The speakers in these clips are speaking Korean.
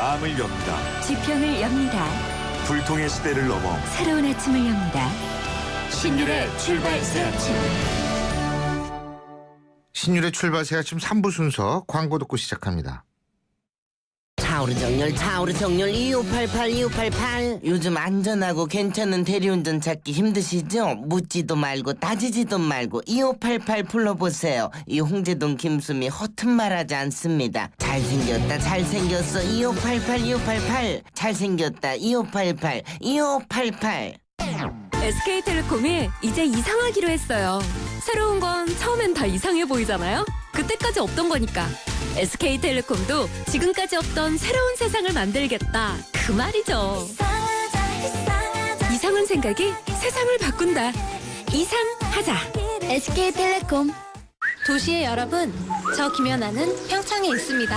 마음을 엽니다. 지평을 엽니다. 불통의 시대를 넘어 새로운 아침을 엽니다. 신율의 출발 새 아침. 신율의 출발 새 아침 3부 순서 광고 듣고 시작합니다. 차오르 정렬 2588 요즘 안전하고 괜찮은 대리운전 찾기 힘드시죠? 묻지도 말고 따지지도 말고 2588 불러보세요. 이 홍제동 김수미 허튼 말하지 않습니다. 잘생겼어 2588 잘생겼다 2588 SK텔레콤이 이제 이상하기로 했어요. 새로운 건 처음엔 다 이상해 보이잖아요? 그때까지 없던 거니까. SK텔레콤도 지금까지 없던 새로운 세상을 만들겠다. 그 말이죠. 이상한 생각이 세상을 바꾼다. 이상하자. SK텔레콤. 도시의 여러분, 저 김연아는 평창에 있습니다.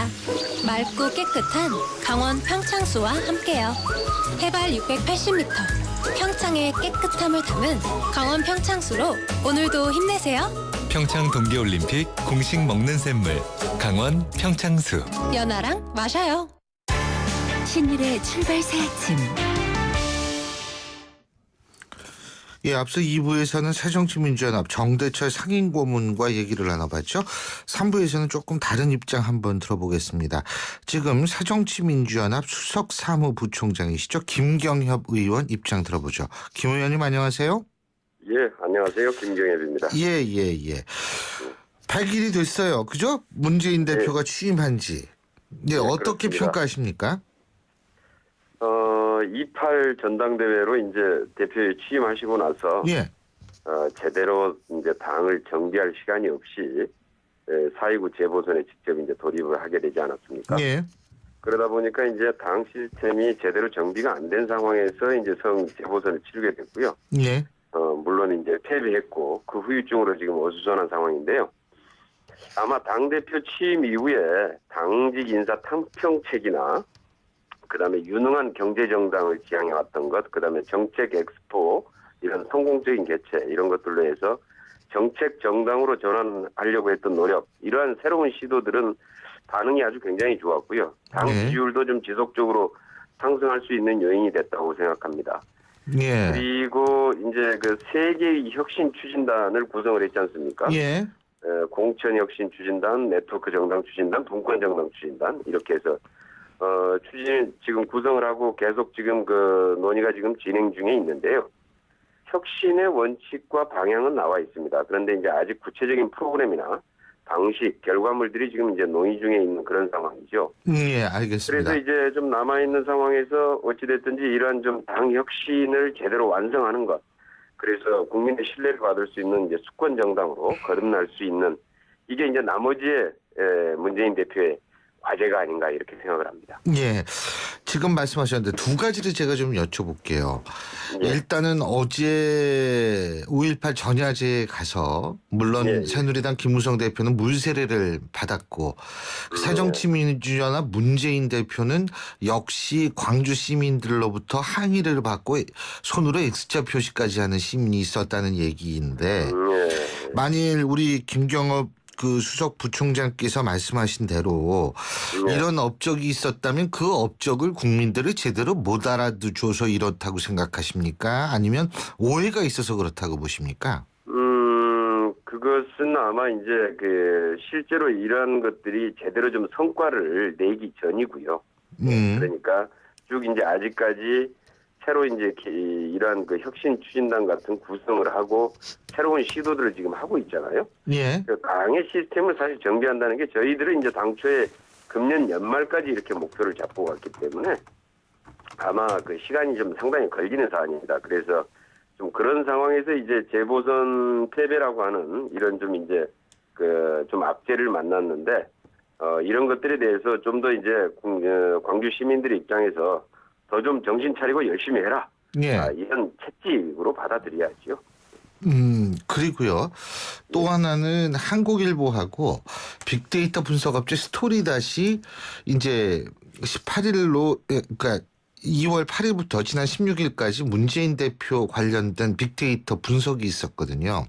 맑고 깨끗한 강원 평창수와 함께요. 해발 680m, 평창의 깨끗함을 담은 강원 평창수로 오늘도 힘내세요. 평창 동계올림픽 공식 먹는 샘물 강원 평창수. 연아랑 마셔요. 신율의 출발 새 아침. 예, 앞서 2부에서는 새정치민주연합 정대철 상임고문과 얘기를 나눠봤죠. 3부에서는 조금 다른 입장 한번 들어보겠습니다. 지금 새정치민주연합 수석사무부총장이시죠. 김경협 의원 입장 들어보죠. 김 의원님 안녕하세요. 예, 안녕하세요. 김경협입니다. 예. 100일이 됐어요. 그죠? 문재인 대표가 취임한 지. 예, 어떻게 그렇습니다. 평가하십니까? 28 전당대회로 이제 대표에 취임하시고 나서 예. 제대로 이제 당을 정비할 시간이 없이 4.29 재보선에 직접 이제 돌입을 하게 되지 않았습니까? 예. 그러다 보니까 이제 당 시스템이 제대로 정비가 안 된 상황에서 이제 재보선을 치르게 됐고요. 예. 물론 이제 패배했고 그 후유증으로 지금 어수선한 상황인데요. 아마 당대표 취임 이후에 당직 인사 탕평책이나 그다음에 유능한 경제정당을 지향해왔던 것, 그다음에 정책 엑스포 이런 성공적인 개최 이런 것들로 해서 정책 정당으로 전환하려고 했던 노력 이러한 새로운 시도들은 반응이 아주 굉장히 좋았고요. 당 네. 지지율도 좀 지속적으로 상승할 수 있는 요인이 됐다고 생각합니다. 예. 그리고 이제 그 세 개의 혁신 추진단을 구성을 했지 않습니까? 예. 공천 혁신 추진단, 네트워크 정당 추진단, 분권 정당 추진단 이렇게 해서 추진 지금 구성을 하고 계속 지금 그 논의가 지금 진행 중에 있는데요. 혁신의 원칙과 방향은 나와 있습니다. 그런데 이제 아직 구체적인 프로그램이나 방식, 결과물들이 지금 이제 논의 중에 있는 그런 상황이죠. 예, 알겠습니다. 그래서 이제 좀 남아있는 상황에서 어찌됐든지 이러한 좀 당 혁신을 제대로 완성하는 것. 그래서 국민의 신뢰를 받을 수 있는 이제 수권 정당으로 거듭날 수 있는 이게 이제 나머지의 문재인 대표의 과제가 아닌가 이렇게 생각을 합니다. 예. 지금 말씀하셨는데 두 가지를 제가 좀 여쭤볼게요. 예. 일단은 어제 5.18 전야제에 가서 물론 예. 새누리당 김무성 대표는 물세례를 받았고 새정치민주연합 문재인 대표는 역시 광주 시민들로부터 항의를 받고 손으로 X자 표시까지 하는 시민이 있었다는 얘기인데 예. 만일 우리 김경업 그 수석 부총장께서 말씀하신 대로 네. 이런 업적이 있었다면 그 업적을 국민들이 제대로 못 알아줘서 이렇다고 생각하십니까? 아니면 오해가 있어서 그렇다고 보십니까? 그것은 아마 이제 그 실제로 이러한 것들이 제대로 좀 성과를 내기 전이고요. 그러니까 쭉 이제 아직까지 새로 이제 이러한 그 혁신 추진단 같은 구성을 하고 새로운 시도들을 지금 하고 있잖아요. 예. 당의 시스템을 사실 정비한다는 게 저희들은 이제 당초에 금년 연말까지 이렇게 목표를 잡고 갔기 때문에 아마 그 시간이 좀 상당히 걸리는 사안입니다. 그래서 좀 그런 상황에서 이제 재보선 패배라고 하는 이런 좀 이제 그 좀 악재를 만났는데 이런 것들에 대해서 좀 더 이제 광주 시민들의 입장에서 더 좀 정신 차리고 열심히 해라. 예. 이런 채찍으로 받아들여야죠. 그리고요. 또 하나는 한국일보하고 빅데이터 분석업체 스토리닷이 이제 18일로 그러니까 2월 8일부터 지난 16일까지 문재인 대표 관련된 빅데이터 분석이 있었거든요.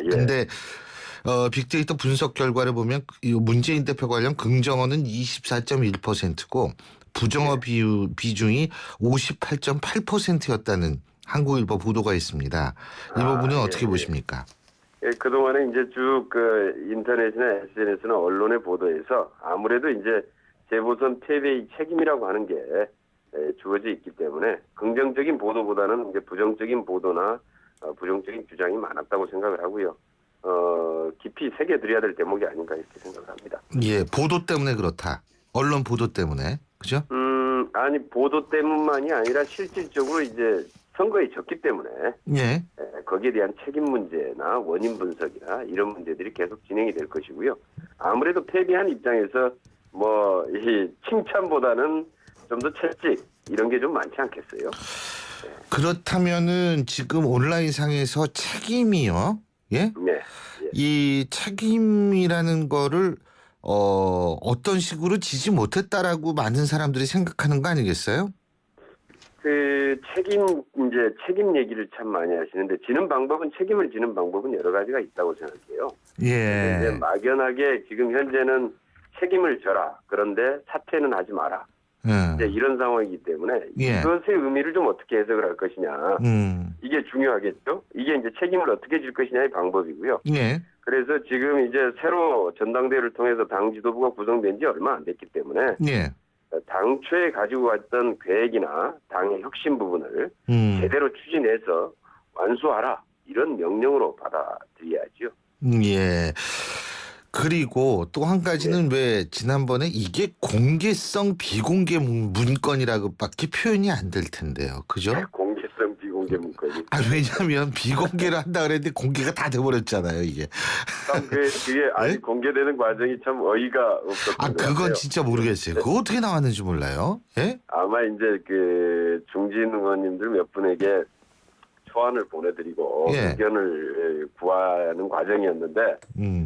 예. 근데 빅데이터 분석 결과를 보면 이 문재인 대표 관련 긍정어는 24.1%고 부정어 비중이 58.8%였다는 한국일보 보도가 있습니다. 이 부분은 어떻게 보십니까? 예, 그동안에 이제 쭉 그 인터넷이나 SNS나 언론의 보도에서 아무래도 이제 재보선 패배의 책임이라고 하는 게 주어져 있기 때문에 긍정적인 보도보다는 이제 부정적인 보도나 부정적인 주장이 많았다고 생각을 하고요. 깊이 새겨드려야 될 대목이 아닌가 이렇게 생각을 합니다. 예, 보도 때문에 그렇다. 언론 보도 때문에, 그죠? 아니 보도 때문만이 아니라 실질적으로 이제 선거에 졌기 때문에 예. 거기에 대한 책임 문제나 원인 분석이나 이런 문제들이 계속 진행이 될 것이고요. 아무래도 패배한 입장에서 뭐 이 칭찬보다는 좀 더 채찍 이런 게 좀 많지 않겠어요? 그렇다면은 지금 온라인상에서 책임이요. 예? 네. 이 책임이라는 거를 어떤 식으로 지지 못했다라고 많은 사람들이 생각하는 거 아니겠어요? 그 책임 얘기를 참 많이 하시는데 책임을 지는 방법은 여러 가지가 있다고 생각해요. 예. 이제 막연하게 지금 현재는 책임을 져라. 그런데 사퇴는 하지 마라. 이제 이런 상황이기 때문에 예. 이것의 의미를 좀 어떻게 해석을 할 것이냐. 이게 중요하겠죠. 이게 이제 책임을 어떻게 질 것이냐의 방법이고요. 예. 그래서 지금 이제 새로 전당대회를 통해서 당 지도부가 구성된 지 얼마 안 됐기 때문에 예. 당초에 가지고 왔던 계획이나 당의 혁신 부분을 제대로 추진해서 완수하라. 이런 명령으로 받아들여야죠. 예. 그리고 또 한 가지는 왜 지난번에 이게 공개성 비공개 문건이라고밖에 표현이 안 될 텐데요. 그죠? 공개성 비공개 문건이. 왜냐하면 비공개를 한다 그랬는데 공개가 다 돼버렸잖아요. 이게. 참 그게 아직 공개되는 과정이 참 어이가 없었던 것 같아요. 그건 진짜 모르겠어요. 그거 어떻게 나왔는지 몰라요. 예? 아마 이제 그 중진 의원님들 몇 분에게 초안을 보내드리고 의견을 구하는 과정이었는데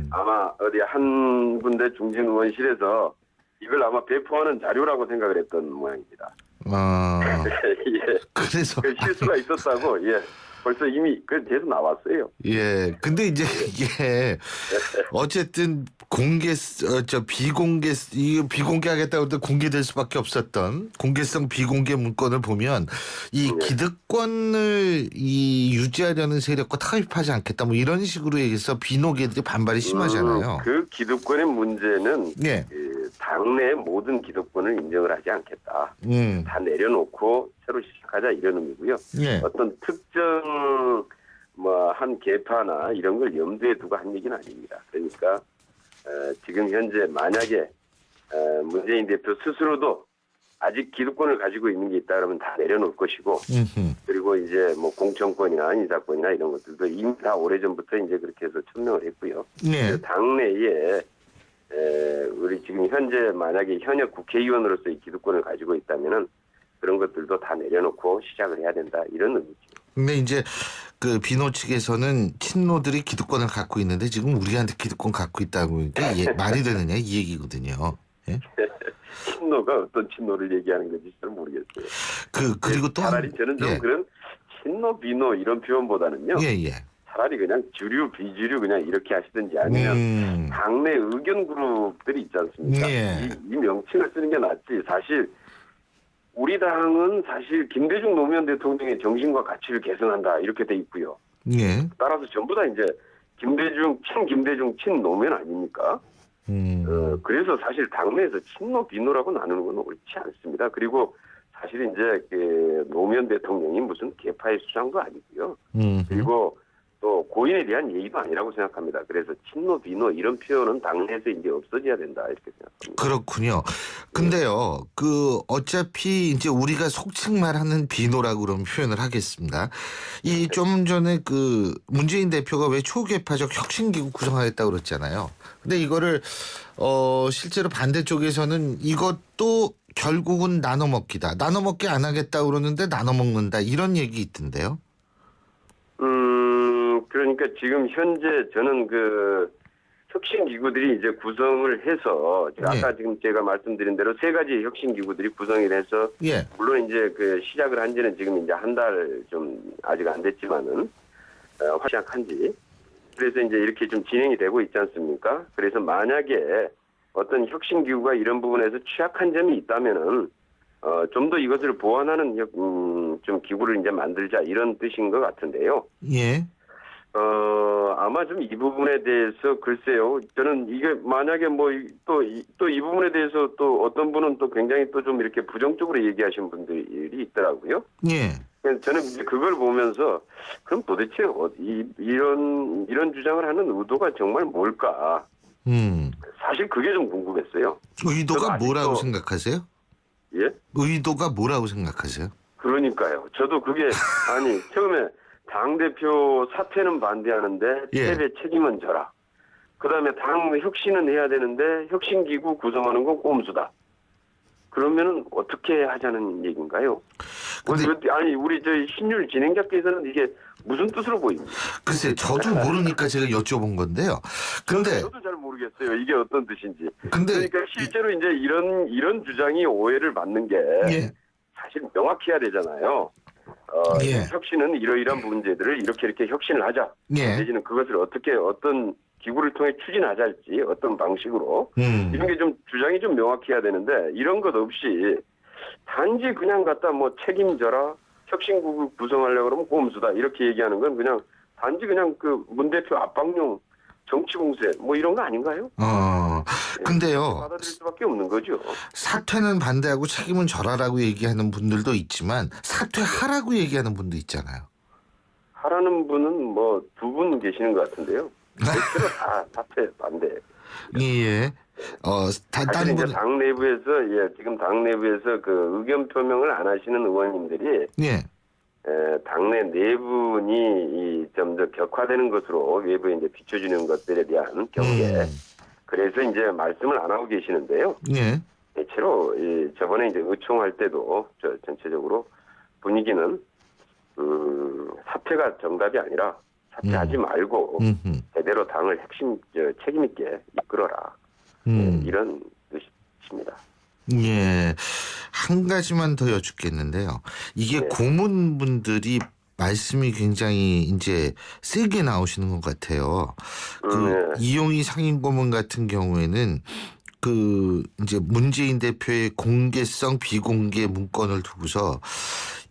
아마 어디 한 군데 중진 의원실에서 이걸 아마 배포하는 자료라고 생각을 했던 모양입니다. 예. 그래서 그 실수가 있었다고 벌써 이미 계속 나왔어요. 예. 근데 이제 이게 어쨌든 비공개하겠다고 해도 공개될 수밖에 없었던 공개성 비공개 문건을 보면 이 기득권을 유지하려는 세력과 타협하지 않겠다 뭐 이런 식으로 해서 비노계들이 반발이 심하잖아요. 그 기득권의 문제는 그 당내 모든 기득권을 인정을 하지 않겠다. 다 내려놓고 새로 시작하자 이런 의미고요. 어떤 특정 한 계파나 이런 걸 염두에 두고 한 얘기는 아닙니다. 그러니까 지금 현재 만약에 문재인 대표 스스로도 아직 기득권을 가지고 있는 게 있다 그러면 다 내려놓을 것이고 그리고 이제 뭐 공천권이나 인사권이나 이런 것들도 이미 다 오래전부터 이제 그렇게 해서 천명을 했고요. 당내에 우리 지금 현재 만약에 현역 국회의원으로서의 기득권을 가지고 있다면은 그런 것들도 다 내려놓고 시작을 해야 된다 이런 의미죠. 근데 이제 그 비노 측에서는 친노들이 기득권을 갖고 있는데 지금 우리한테 기득권 갖고 있다고 이게 말이 되느냐 이 얘기거든요. 예? 친노가 어떤 친노를 얘기하는 건지 잘 모르겠어요. 그리고 또 차라리 저는 좀 그런 친노 비노 이런 표현보다는요. 차라리 그냥 주류 비주류 그냥 이렇게 하시든지 아니면 당내 의견 그룹들이 있지 않습니까? 이 명칭을 쓰는 게 낫지. 사실 우리 당은 사실 김대중 노무현 대통령의 정신과 가치를 계승한다 이렇게 돼 있고요. 따라서 전부 다 이제 김대중, 친 노무현 아닙니까? 그래서 사실 당내에서 친노 비노라고 나누는 건 옳지 않습니다. 그리고 사실 이제 그 노무현 대통령이 무슨 계파의 수장도 아니고요. 그리고 또 고인에 대한 예의도 아니라고 생각합니다. 그래서 친노 비노 이런 표현은 당내에서 이제 없어져야 된다 이렇게 생각합니다. 그렇군요. 근데요, 어차피 이제 우리가 속칭 말하는 비노라고 그런 표현을 하겠습니다. 이 좀 전에 그 문재인 대표가 왜 초계파적 혁신기구 구성하겠다고 그랬잖아요. 근데 이거를 실제로 반대쪽에서는 이것도 결국은 나눠먹기다. 나눠먹기 안 하겠다고 그러는데 나눠먹는다 이런 얘기 있던데요. 그러니까 지금 현재 저는 그 혁신 기구들이 이제 구성을 해서 아까 지금 제가 말씀드린 대로 세 가지 혁신 기구들이 구성이 돼서 물론 이제 그 시작을 한 지는 지금 이제 한 달 좀 아직 안 됐지만은 시작한 지 그래서 이제 이렇게 좀 진행이 되고 있지 않습니까? 그래서 만약에 어떤 혁신기구가 이런 부분에서 취약한 점이 있다면은 좀 더 이것을 보완하는 좀 기구를 이제 만들자 이런 뜻인 것 같은데요. 예. 아마 좀 이 부분에 대해서 글쎄요. 저는 이게 만약에 뭐 또 이 부분에 대해서 또 어떤 분은 또 굉장히 또 좀 이렇게 부정적으로 얘기하시는 분들이 있더라고요. 예. 그래서 저는 이제 그걸 보면서 그럼 도대체 이런 주장을 하는 의도가 정말 뭘까? 사실 그게 좀 궁금했어요. 의도가 저도 뭐라고 아직도- 생각하세요? 예? 의도가 뭐라고 생각하세요? 그러니까요. 저도 그게 아니 처음에 당대표 사퇴는 반대하는데 예. 패배 책임은 져라. 그다음에 당 혁신은 해야 되는데 혁신기구 구성하는 건 꼼수다. 그러면은 어떻게 하자는 얘기인가요? 근데- 아니 우리 저 신율 진행자께서는 이게 무슨 뜻으로 보입니까? 글쎄 저도 모르니까 제가 여쭤본 건데요. 근데 저도 잘 모르겠어요. 이게 어떤 뜻인지. 근데 그러니까 실제로 이제 이런 주장이 오해를 받는 게 예. 사실 명확해야 되잖아요. 예. 혁신은 이러이러한 문제들을 이렇게 혁신을 하자. 예. 내지는 그것을 어떤 기구를 통해 추진하자 할지 어떤 방식으로 이런 게 좀 주장이 좀 명확해야 되는데 이런 것 없이 단지 그냥 갖다 뭐 책임져라 혁신국을 구성하려고 그러면 꼼수다 이렇게 얘기하는 건 그냥 단지 그냥 그 문 대표 압박용 정치 공세 뭐 이런 거 아닌가요? 근데요. 받아들일 수밖에 없는 거죠. 사퇴는 반대하고 책임은 져라라고 얘기하는 분들도 있지만 사퇴하라고 얘기하는 분도 있잖아요. 하라는 분은 뭐 두 분 계시는 것 같은데요. 대체로 다 사퇴 반대. 예. 사실 다른 이제 분 당 내부에서 지금 당 내부에서 그 의견 표명을 안 하시는 의원님들이 예. 당내 내분이 좀 더 격화되는 것으로 외부에 이제 비춰지는 것들에 대한 경계. 그래서 이제 말씀을 안 하고 계시는데요. 예. 대체로 저번에 이제 의총할 때도 전체적으로 분위기는 사퇴가 정답이 아니라 사퇴하지 말고 제대로 당을 책임 있게 이끌어라. 이런 뜻입니다. 예. 한 가지만 더 여쭙겠는데요. 이게 네. 고문분들이 말씀이 굉장히 이제 세게 나오시는 것 같아요. 네. 이용희 상임고문 같은 경우에는 그 이제 문재인 대표의 공개성 비공개 문건을 두고서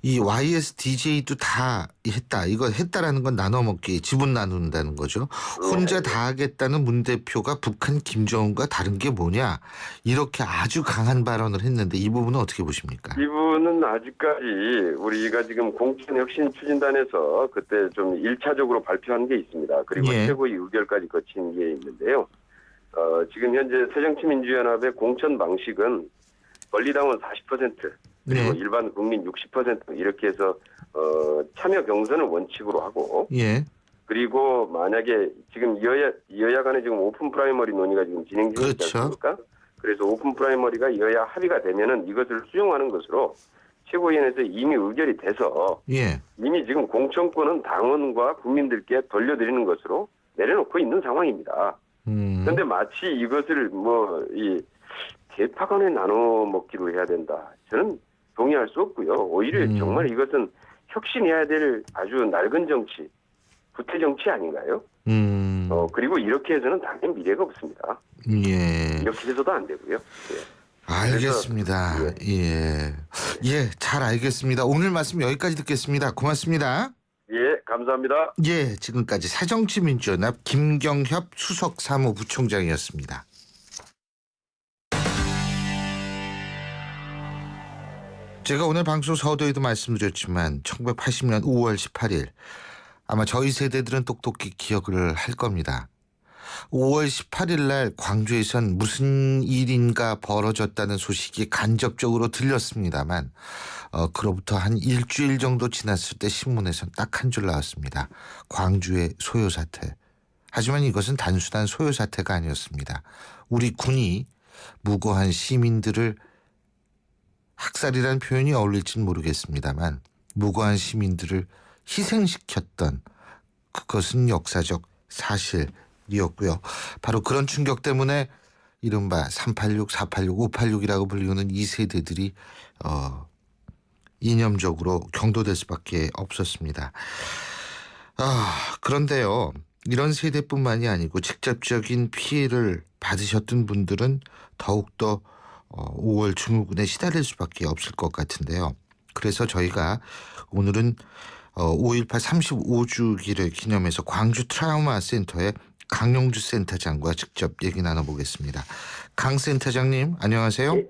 이 YSDJ도 다 했다. 이거 했다라는 건 나눠먹기, 지분 나눈다는 거죠. 혼자 다 하겠다는 문 대표가 북한 김정은과 다른 게 뭐냐. 이렇게 아주 강한 발언을 했는데 이 부분은 어떻게 보십니까? 이분은 아직까지 우리가 지금 공천혁신추진단에서 그때 좀 1차적으로 발표한 게 있습니다. 그리고 예. 최고위 의결까지 거친 게 있는데요. 지금 현재 새정치민주연합의 공천 방식은 권리당원 40% 그리고 네. 일반 국민 60% 이렇게 해서 참여 경선을 원칙으로 하고 예. 그리고 만약에 지금 여야 간에 지금 오픈 프라이머리 논의가 지금 진행 중이지 그렇죠. 않습니까? 그래서 오픈 프라이머리가 여야 합의가 되면은 이것을 수용하는 것으로 최고위원회에서 이미 의결이 돼서 예. 이미 지금 공천권은 당원과 국민들께 돌려드리는 것으로 내려놓고 있는 상황입니다. 그런데 마치 이것을 이 개파간에 나눠 먹기로 해야 된다. 저는 동의할 수 없고요. 오히려 정말 이것은 혁신해야 될 아주 낡은 정치, 구태 정치 아닌가요? 그리고 이렇게 해서는 당연히 미래가 없습니다. 예. 이렇게 해서도 안 되고요. 예. 알겠습니다. 그래서, 예. 예, 잘 알겠습니다. 오늘 말씀 여기까지 듣겠습니다. 고맙습니다. 예, 감사합니다. 예, 지금까지 새정치민주연합 김경협 수석사무부총장이었습니다. 제가 오늘 방송 서두에도 말씀드렸지만 1980년 5월 18일 아마 저희 세대들은 똑똑히 기억을 할 겁니다. 5월 18일 날 광주에선 무슨 일인가 벌어졌다는 소식이 간접적으로 들렸습니다만 그로부터 한 일주일 정도 지났을 때 신문에선 딱 한 줄 나왔습니다. 광주의 소요 사태. 하지만 이것은 단순한 소요 사태가 아니었습니다. 우리 군이 무고한 시민들을 학살이라는 표현이 어울릴지는 모르겠습니다만 무고한 시민들을 희생시켰던 그것은 역사적 사실이었고요. 바로 그런 충격 때문에 이른바 386, 486, 586이라고 불리우는 이 세대들이 이념적으로 경도될 수밖에 없었습니다. 그런데요. 이런 세대뿐만이 아니고 직접적인 피해를 받으셨던 분들은 더욱더 5월 증후군에 시달릴 수밖에 없을 것 같은데요. 그래서 저희가 오늘은 5.18 35주기를 기념해서 광주 트라우마 센터의 강용주 센터장과 직접 얘기 나눠보겠습니다. 강 센터장님 안녕하세요.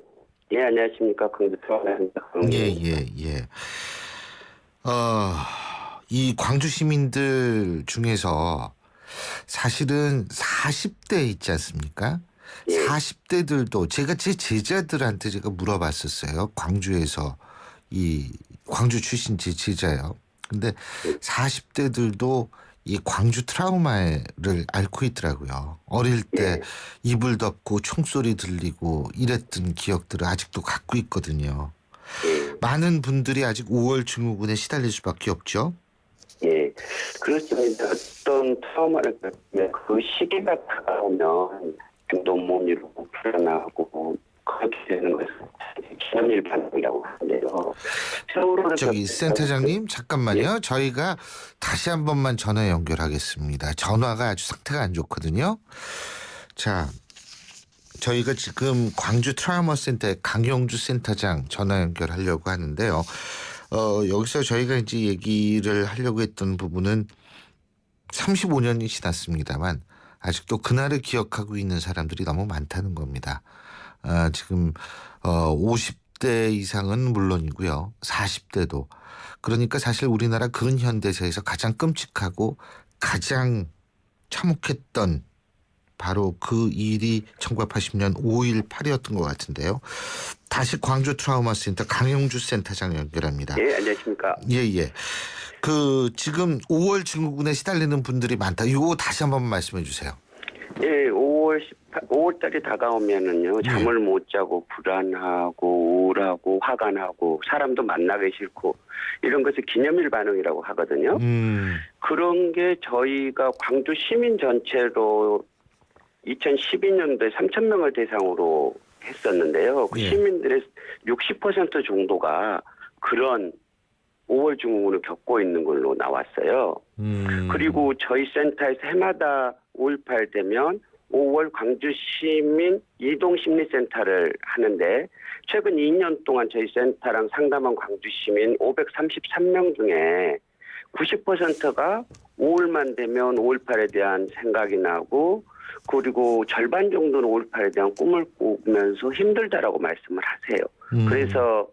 예, 안녕하십니까. 광주 트라우마입니다. 예. 이 광주 시민들 중에서 사실은 40대 있지 않습니까? 예. 40대들도 제가 제 제자들한테 제가 물어봤었어요. 광주에서 이 광주 출신 제 제자요. 근데 40대들도 이 광주 트라우마를 앓고 있더라고요. 어릴 때 이불 덮고 총소리 들리고 이랬던 기억들을 아직도 갖고 있거든요. 많은 분들이 아직 5월 증후군에 시달릴 수밖에 없죠. 예, 그렇습니다. 어떤 트라우마를 겪으면 그 시기가 다가오면 행동 못 이루고 불안하고 그렇게 되는 것은 기념일 반응이라고 하는데요. 저기 센터장님 잠깐만요. 저희가 다시 한 번만 전화 연결하겠습니다. 전화가 아주 상태가 안 좋거든요. 자, 저희가 지금 광주 트라우마 센터의 강용주 센터장 전화 연결하려고 하는데요. 여기서 저희가 이제 얘기를 하려고 했던 부분은 35년이 지났습니다만 아직도 그날을 기억하고 있는 사람들이 너무 많다는 겁니다. 지금 50대 이상은 물론이고요. 40대도. 그러니까 사실 우리나라 근현대사에서 가장 끔찍하고 가장 참혹했던 바로 그 일이 1980년 5.18이었던 것 같은데요. 다시 광주 트라우마 센터 강용주 센터장 연결합니다. 예, 안녕하십니까. 예. 그 지금 5월 증후군에 시달리는 분들이 많다. 이거 다시 한번 말씀해 주세요. 예, 5월달이 다가오면은요, 잠을 못 자고 불안하고 우울하고 화가 나고 사람도 만나기 싫고 이런 것을 기념일 반응이라고 하거든요. 그런 게 저희가 광주 시민 전체로 2012년도에 3,000명을 대상으로 했었는데요. 그 시민들의 60% 정도가 그런 5월 증후군을 겪고 있는 걸로 나왔어요. 그리고 저희 센터에서 해마다 5.18 되면 5월 광주 시민 이동심리센터를 하는데 최근 2년 동안 저희 센터랑 상담한 광주 시민 533명 중에 90%가 5월만 되면 5.18에 대한 생각이 나고 그리고 절반 정도는 5.18에 대한 꿈을 꾸면서 힘들다라고 말씀을 하세요. 그래서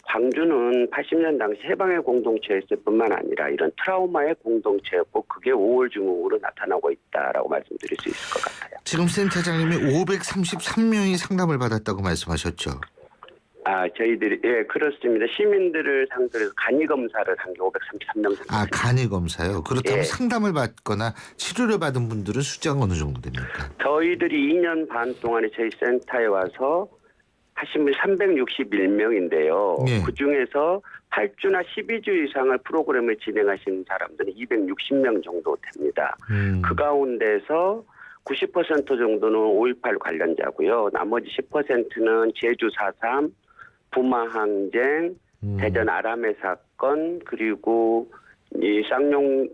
광주는 80년 당시 해방의 공동체였을 뿐만 아니라 이런 트라우마의 공동체였고 그게 5월 증후군으로 나타나고 있다라고 말씀드릴 수 있을 것 같아요. 지금 센터장님이 533명이 상담을 받았다고 말씀하셨죠? 저희들이 그렇습니다. 시민들을 상대로 해서 간이 검사를 한 게 533명 정도. 간이 검사요. 그렇다면 상담을 받거나 치료를 받은 분들은 숫자가 어느 정도 됩니까? 저희들이 2년 반 동안에 저희 센터에 와서 하신 분 361명인데요. 그중에서 8주나 12주 이상을 프로그램을 진행하신 사람들은 260명 정도 됩니다. 그 가운데서 90% 정도는 5.18 관련자고요. 나머지 10%는 제주 4.3, 부마 항쟁, 대전 아람의 사건, 그리고 이 쌍용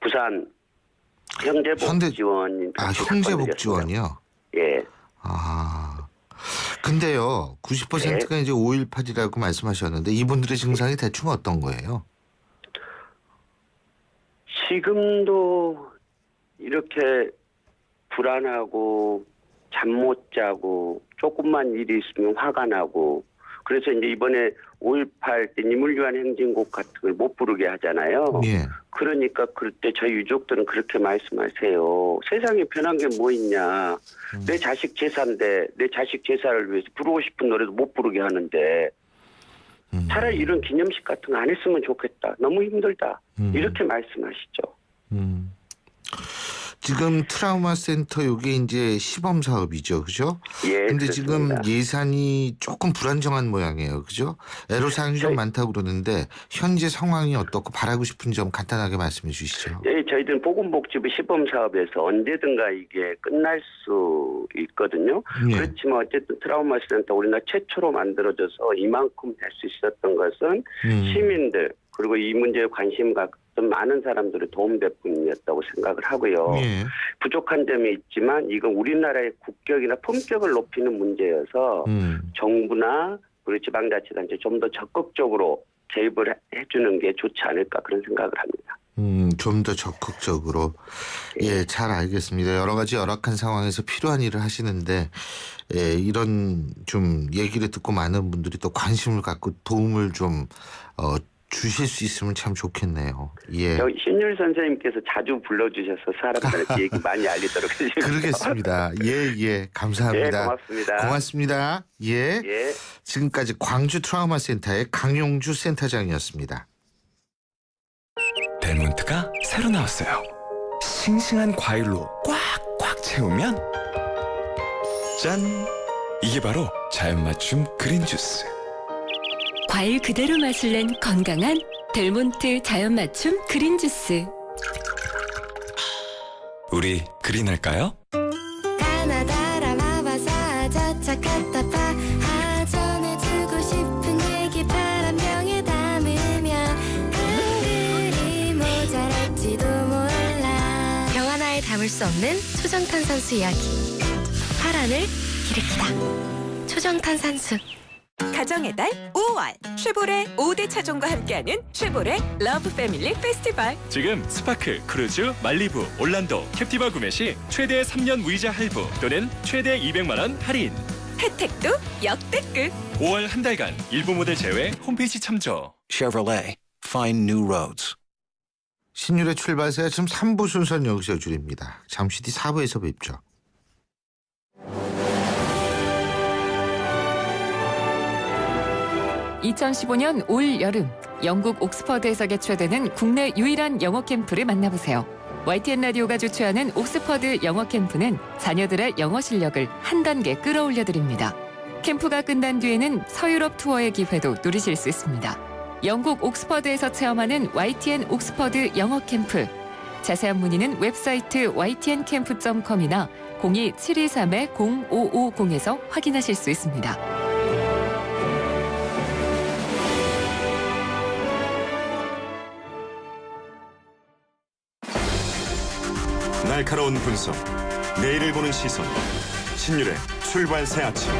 부산 형제복지원. 형제복지원이요? 예. 근데요, 90%가 이제 5.18이라고 말씀하셨는데 이분들의 증상이 대충 어떤 거예요? 지금도 이렇게 불안하고 잠 못 자고 조금만 일이 있으면 화가 나고 그래서 이제 이번에 5.18 때 니물유한 행진곡 같은 걸 못 부르게 하잖아요. 그러니까 그때 저희 유족들은 그렇게 말씀하세요. 세상에 변한 게 뭐 있냐. 내 자식 제사인데 내 자식 제사를 위해서 부르고 싶은 노래도 못 부르게 하는데 차라리 이런 기념식 같은 거 안 했으면 좋겠다. 너무 힘들다. 이렇게 말씀하시죠. 지금 트라우마 센터 이게 이제 시범 사업이죠, 그죠? 예. 근데 그렇습니다. 지금 예산이 조금 불안정한 모양이에요, 그죠? 애로사항이 좀 많다고 그러는데 현재 상황이 어떻고 바라고 싶은 점 간단하게 말씀해 주시죠. 예, 저희들은 보건복지부 시범 사업에서 언제든가 이게 끝날 수 있거든요. 그렇지만 어쨌든 트라우마 센터 우리나라 최초로 만들어져서 이만큼 될 수 있었던 것은 시민들 그리고 이 문제에 관심 갖고 좀 많은 사람들의 도움 덕분이었다고 생각을 하고요. 예. 부족한 점이 있지만 이건 우리나라의 국격이나 품격을 높이는 문제여서 정부나 우리 지방자치단체 좀 더 적극적으로 개입을 해주는 게 좋지 않을까 그런 생각을 합니다. 좀 더 적극적으로. 예, 잘 알겠습니다. 여러 가지 열악한 상황에서 필요한 일을 하시는데, 예, 이런 좀 얘기를 듣고 많은 분들이 또 관심을 갖고 도움을 좀, 주실 수 있으면 참 좋겠네요. 예. 여기 신율 선생님께서 자주 불러주셔서 사람들한테 얘기 많이 알리도록 해주십시오. 그러겠습니다. 예, 감사합니다. 예, 고맙습니다. 고맙습니다. 예. 예. 지금까지 광주 트라우마 센터의 강용주 센터장이었습니다. 델몬트가 새로 나왔어요. 싱싱한 과일로 꽉꽉 채우면 짠! 이게 바로 자연 맞춤 그린 주스. 과일 그대로 맛을 낸 건강한 델몬트 자연 맞춤 그린 주스. 우리 그린할까요? 가나다라 마바사 자차카타파 전해주고 싶은 얘기 바람 병에 담으면 한글이 모자랄지도 몰라. 병 하나에 담을 수 없는 초정탄산수 이야기. 파란을 일으키다. 초정탄산수. 가정의 달 5월 쉐보레 5대 차종과 함께하는 쉐보레 러브 패밀리 페스티벌. 지금 스파크, 크루즈, 말리부, 올란도, 캡티바 구매 시 최대 3년 무이자 할부 또는 최대 200만 원 할인. 혜택도 역대급. 5월 한 달간 일부 모델 제외 홈페이지 참조. Chevrolet. Find new roads. 신율의 출발세가 지금 3부 순서는 여기서 줄입니다. 잠시 뒤 4부에서 뵙죠. 2015년 올 여름 영국 옥스퍼드에서 개최되는 국내 유일한 영어 캠프를 만나보세요. YTN 라디오가 주최하는 옥스퍼드 영어 캠프는 자녀들의 영어 실력을 한 단계 끌어올려드립니다. 캠프가 끝난 뒤에는 서유럽 투어의 기회도 누리실 수 있습니다. 영국 옥스퍼드에서 체험하는 YTN 옥스퍼드 영어 캠프. 자세한 문의는 웹사이트 ytncamp.com이나 02-723-0550에서 확인하실 수 있습니다. 날카로운 분석, 내일을 보는 시선, 신율의 출발 새 아침.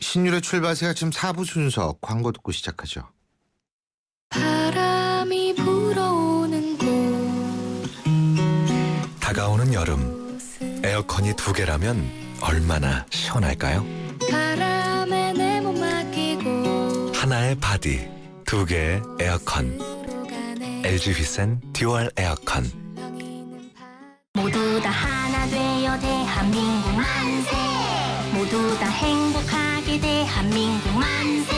신율의 출발세가 지금 4부 순서 광고 듣고 시작하죠. 바람이 불어오는 곳. 다가오는 여름. 에어컨이 2개라면 얼마나 시원할까요? 바람에 내 몸 맡기고 하나의 바디, 2개의 에어컨. LG 휘센 듀얼 에어컨. 모두 다 하나 되어 대한민국 만세. 모두 다 행복하게 대한민국 만세.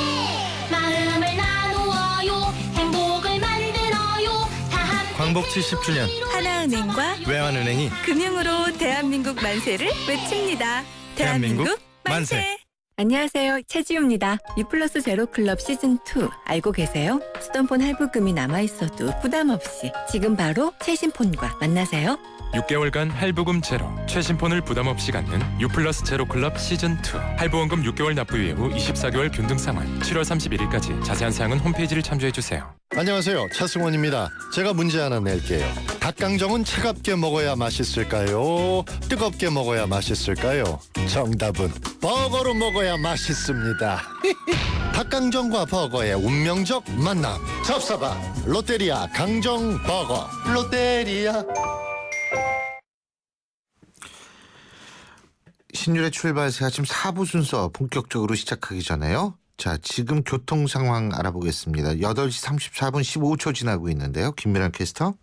마음을 나누어요. 행복을 만들어요. 다 함께. 광복 70주년 하나은행과 외환은행이 금융으로 대한민국 만세를 외칩니다. 대한민국 만세. 안녕하세요. 최지우입니다. 유플러스 제로클럽 시즌2 알고 계세요? 쓰던 할부금이 남아있어도 부담 없이 지금 바로 최신 폰과 만나세요. 6개월간 할부금 제로, 최신 폰을 부담 없이 갖는 유플러스 제로클럽 시즌2. 할부원금 6개월 납부 이후 24개월 균등 상환. 7월 31일까지 자세한 사항은 홈페이지를 참조해주세요. 안녕하세요. 차승원입니다. 제가 문제 하나 낼게요. 닭강정은 차갑게 먹어야 맛있을까요? 뜨겁게 먹어야 맛있을까요? 정답은 버거로 먹어야 맛있습니다. 닭강정과 버거의 운명적 만남. 잡사바 롯데리아 강정 버거. 롯데리아. 신율의 출발세가 지금 4부 순서 본격적으로 시작하기 전에요. 자, 지금 교통 상황 알아보겠습니다. 8시 34분 15초 지나고 있는데요. 김미란 캐스터.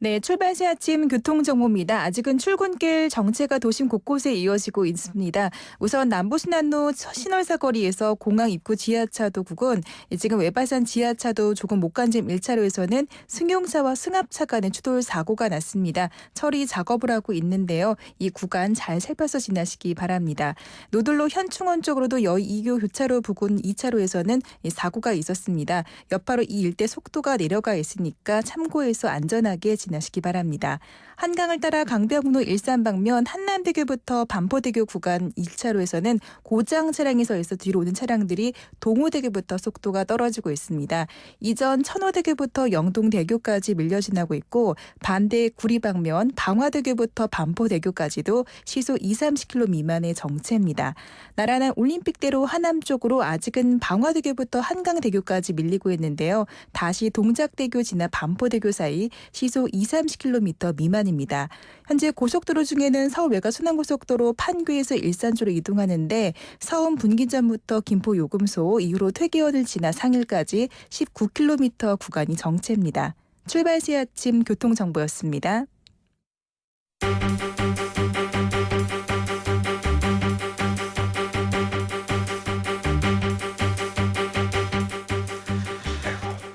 네, 출발시 아침 교통정보입니다. 아직은 출근길 정체가 도심 곳곳에 이어지고 있습니다. 우선 남부순환로 신월사거리에서 공항 입구 지하차도 부근, 지금 외발산 지하차도 조금 목간짐 1차로에서는 승용차와 승합차 간의 추돌 사고가 났습니다. 처리 작업을 하고 있는데요. 이 구간 잘 살펴서 지나시기 바랍니다. 노들로 현충원 쪽으로도 여의이교 교차로 부근 2차로에서는 사고가 있었습니다. 여파로 이 일대 속도가 내려가 있으니까 참고해서 안전하게 지나시기 바랍니다. 한강을 따라 강변북로 일산 방면 한남대교부터 반포대교 구간 2차로에서는 고장 차량이 서 있어 뒤로 오는 차량들이 동호대교부터 속도가 떨어지고 있습니다. 이전 천호대교부터 영동대교까지 밀려 지나고 있고 반대 구리 방면 방화대교부터 반포대교까지도 시속 20-30km 미만의 정체입니다. 나란한 올림픽대로 하남 쪽으로 아직은 방화대교부터 한강대교까지 밀리고 있는데요. 다시 동작대교 지나 반포대교 사이 시속 20-30km 미만입니다. 현재 고속도로 중에는 서울 외곽 순환고속도로 판교에서 일산 쪽으로 이동하는데 서운 분기점부터 김포 요금소 이후로 퇴계원을 지나 상일까지 19km 구간이 정체입니다. 출발 시 아침 교통정보였습니다.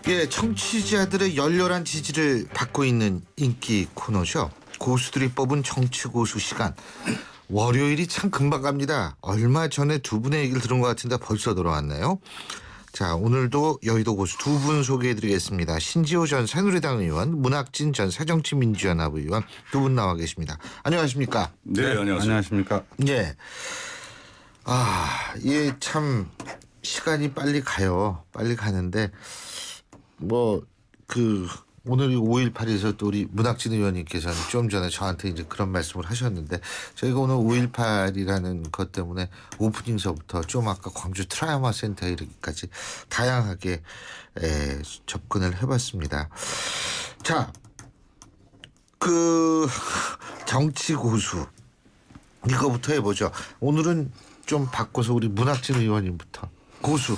예, 청취자들의 열렬한 지지를 받고 있는 인기 코너죠. 고수들이 뽑은 정치 고수 시간. 월요일이 참 금방 갑니다. 얼마 전에 두 분의 얘기를 들은 것 같은데 벌써 돌아왔네요. 자, 오늘도 여의도 고수 두 분 소개해드리겠습니다. 신지호 전 새누리당 의원, 문학진 전 새정치민주연합 의원 두 분 나와 계십니다. 안녕하십니까? 네, 안녕하세요. 안녕하십니까? 예. 예, 참 시간이 빨리 가요. 빨리 가는데 오늘이 5.18에서 또 우리 문학진 의원님께서는 좀 전에 저한테 이제 그런 말씀을 하셨는데 저희가 오늘 5.18이라는 것 때문에 오프닝서부터 좀 아까 광주 트라우마 센터 이렇게까지 다양하게 접근을 해봤습니다. 자, 정치 고수 이거부터 해보죠. 오늘은 좀 바꿔서 우리 문학진 의원님부터 고수.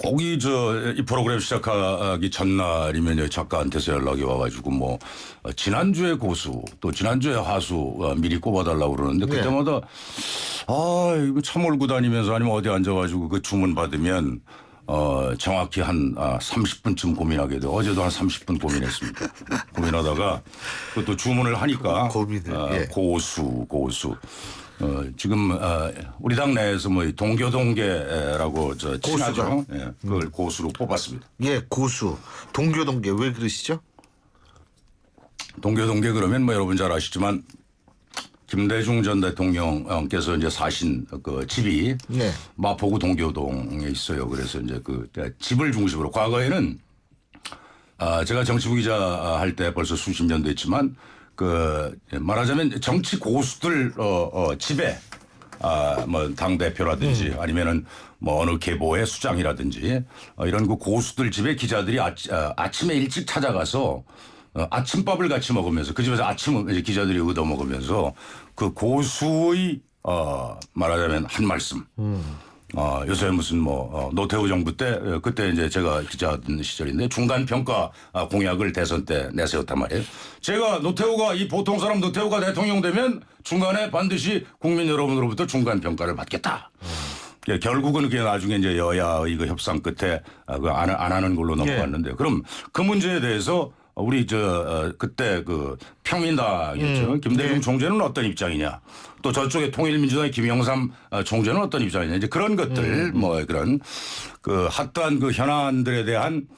거기 이 프로그램 시작하기 전날이면 작가한테서 연락이 와가지고 지난주에 고수 또 지난주에 하수 미리 꼽아달라고 그러는데 그때마다 이거 차 몰고 다니면서 아니면 어디 앉아가지고 그 주문 받으면 정확히 한 30분쯤 고민하게 돼요. 어제도 한 30분 고민했습니다. 고민하다가 또 주문을 하니까 고수. 지금 우리 당 내에서 동교동계라고 친하죠. 예, 그걸 고수로 뽑았습니다. 예, 고수. 동교동계 왜 그러시죠? 동교동계 그러면 여러분 잘 아시지만 김대중 전 대통령께서 이제 사신 그 집이 마포구 동교동에 있어요. 그래서 이제 그 집을 중심으로 과거에는 제가 정치부 기자 할 때 벌써 수십 년 됐지만 말하자면 정치 고수들 집에 당 대표라든지 아니면은 어느 계보의 수장이라든지 이런 그 고수들 집에 기자들이 아침에 일찍 찾아가서 아침밥을 같이 먹으면서 그 집에서 아침을 기자들이 얻어 먹으면서 그 고수의 말하자면 한 말씀. 요새 무슨 노태우 정부 때 그때 이제 제가 기자던 시절인데 중간 평가 공약을 대선 때 내세웠단 말이에요. 제가 이 보통 사람 노태우가 대통령 되면 중간에 반드시 국민 여러분으로부터 중간 평가를 받겠다. 결국은 그게 나중에 이제 여야의 그 협상 끝에 안 하는 걸로 넘어갔는데 그럼 그 문제에 대해서 우리 그때 그 평민당이었죠. 김대중 총재는 어떤 입장이냐. 또 저쪽에 통일민주당의 김영삼 총재는 어떤 입장이냐. 이제 그런 것들 그런 그 핫한 그 현안들에 대한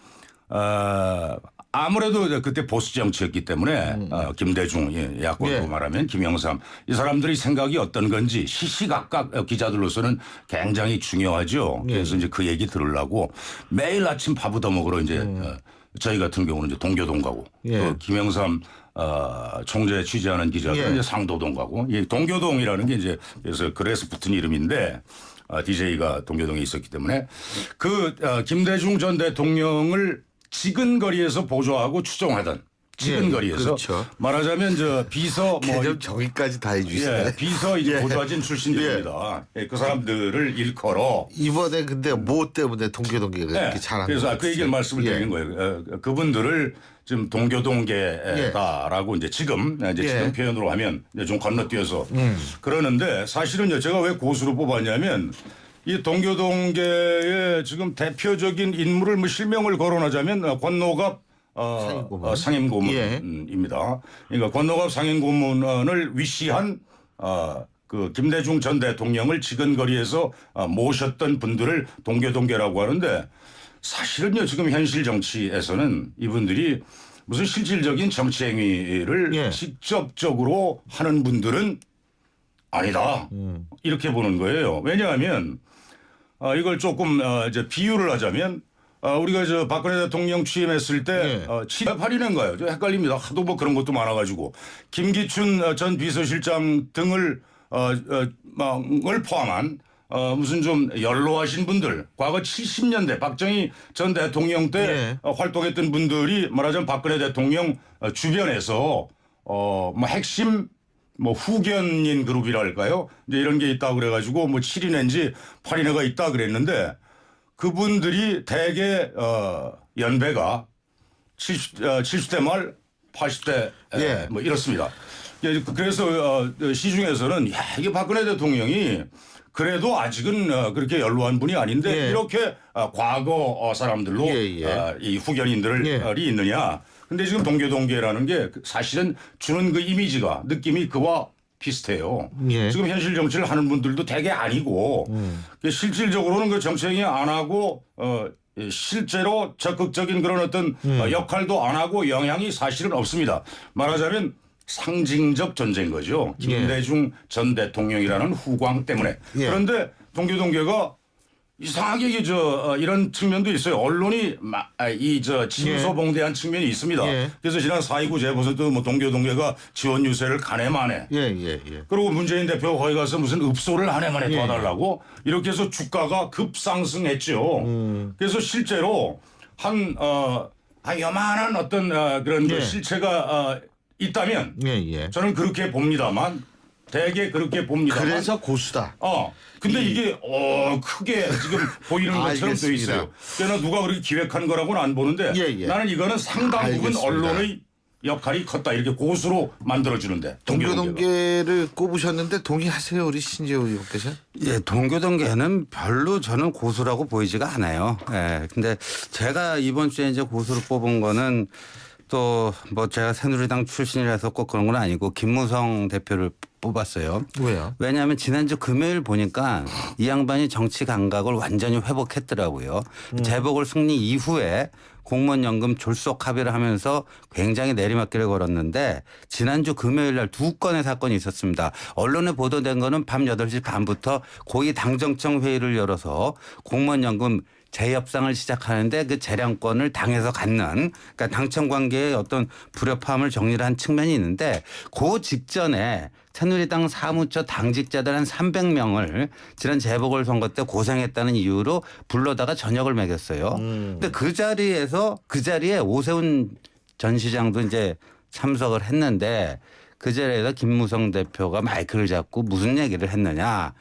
아무래도 그때 보수 정치였기 때문에 김대중 야권으로 말하면 김영삼 이 사람들의 생각이 어떤 건지 시시각각 기자들로서는 굉장히 중요하죠. 그래서 이제 그 얘기 들으려고 매일 아침 밥 얻어 먹으러 이제 저희 같은 경우는 이제 동교동 가고 또 김영삼 총재 취재하는 기자들은 이제 상도동 가고 이 동교동이라는 게 이제 그래서 붙은 이름인데 DJ가 동교동에 있었기 때문에 김대중 전 대통령을 지근거리에서 보조하고 추종하던 지근거리에서 그렇죠. 말하자면 비서 개념 정의까지 다 해주시네. 비서 이제 보좌진 출신들입니다. 그 사람들을 일컬어 이번에 근데 뭐 때문에 동교동계가 이렇게 잘한 거예요? 그래서 그 얘기를 말씀을 드리는 거예요. 그분들을 지금 동교동계다라고 이제 지금 표현으로 하면 이제 좀 건너뛰어서 그러는데 사실은요 제가 왜 고수로 뽑았냐면 이 동교동계의 지금 대표적인 인물을 실명을 거론하자면 권노갑 상임고문입니다. 그러니까 권노갑 상임고문을 위시한 그 김대중 전 대통령을 지근거리에서 모셨던 분들을 동교동계라고 하는데 사실은요 지금 현실 정치에서는 이분들이 무슨 실질적인 정치 행위를 직접적으로 하는 분들은 아니다. 이렇게 보는 거예요. 왜냐하면 이걸 조금 이제 비유를 하자면 우리가 저 박근혜 대통령 취임했을 때 7월 8일인가요? 저 헷갈립니다. 하도 뭐 그런 것도 많아가지고 김기춘 전 비서실장 등을 을 포함한 무슨 좀 연로하신 분들, 과거 70년대 박정희 전 대통령 때 활동했던 분들이 말하자면 박근혜 대통령 주변에서 뭐 핵심 뭐 후견인 그룹이랄까요? 이제 이런 게 있다고 그래가지고 뭐 7인인지 8인회가 있다 그랬는데 그분들이 대개 연배가 70대 말 80대 뭐 이렇습니다. 그래서 시중에서는 야, 이게 박근혜 대통령이 그래도 아직은 그렇게 연로한 분이 아닌데 이렇게 과거 사람들로 이 후견인들이 있느냐. 근데 지금 동교동계라는 게 사실은 주는 그 이미지가 느낌이 그와 비슷해요. 지금 현실 정치를 하는 분들도 대개 아니고 실질적으로는 그 정치 행위 안 하고 실제로 적극적인 그런 어떤 역할도 안 하고 영향이 사실은 없습니다. 말하자면 상징적 존재인 거죠. 김대중 전 대통령이라는 후광 때문에. 그런데 동교동계가 이상하게 이런 측면도 있어요. 언론이 진소봉대한 측면이 있습니다. 그래서 지난 4.29 재보선도 뭐 동교동계가 지원 유세를 가네 마네. 그리고 문재인 대표 거기 가서 무슨 읍소를 하네 마네 도와달라고 이렇게 해서 주가가 급상승했죠. 그래서 실제로 한 요만한 어떤 그런 그 실체가 있다면 저는 그렇게 봅니다만 대개 그렇게 봅니다만 그래서 고수다. 근데 이게 크게 지금 보이는 것처럼 돼 있어요. 그러나 누가 그렇게 기획한 거라고는 안 보는데 나는 이거는 상당 부분 언론의 역할이 컸다. 이렇게 고수로 만들어주는데. 동교동계를 꼽으셨는데 동의하세요, 우리 신재호 의원께서? 예, 동교동계는 별로 저는 고수라고 보이지가 않아요. 예, 근데 제가 이번 주에 이제 고수로 뽑은 거는 또 뭐 제가 새누리당 출신이라서 꼭 그런 건 아니고 김무성 대표를 뽑았어요. 왜요? 왜냐하면 지난주 금요일 보니까 이 양반이 정치 감각을 완전히 회복했더라고요. 재보궐 승리 이후에 공무원 연금 졸속 합의를 하면서 굉장히 내리막길을 걸었는데 지난주 금요일 날 2건의 사건이 있었습니다. 언론에 보도된 거는 밤 8시 반부터 고위 당정청 회의를 열어서 공무원 연금 재협상을 시작하는데 그 재량권을 당에서 갖는 그러니까 당청 관계의 어떤 불협화음을 정리를 한 측면이 있는데 그 직전에 새누리당 사무처 당직자들 한 300명을 지난 재보궐선거 때 고생했다는 이유로 불러다가 저녁을 먹였어요. 근데 그 자리에 오세훈 전 시장도 이제 참석을 했는데 그 자리에서 김무성 대표가 마이크를 잡고 무슨 얘기를 했느냐.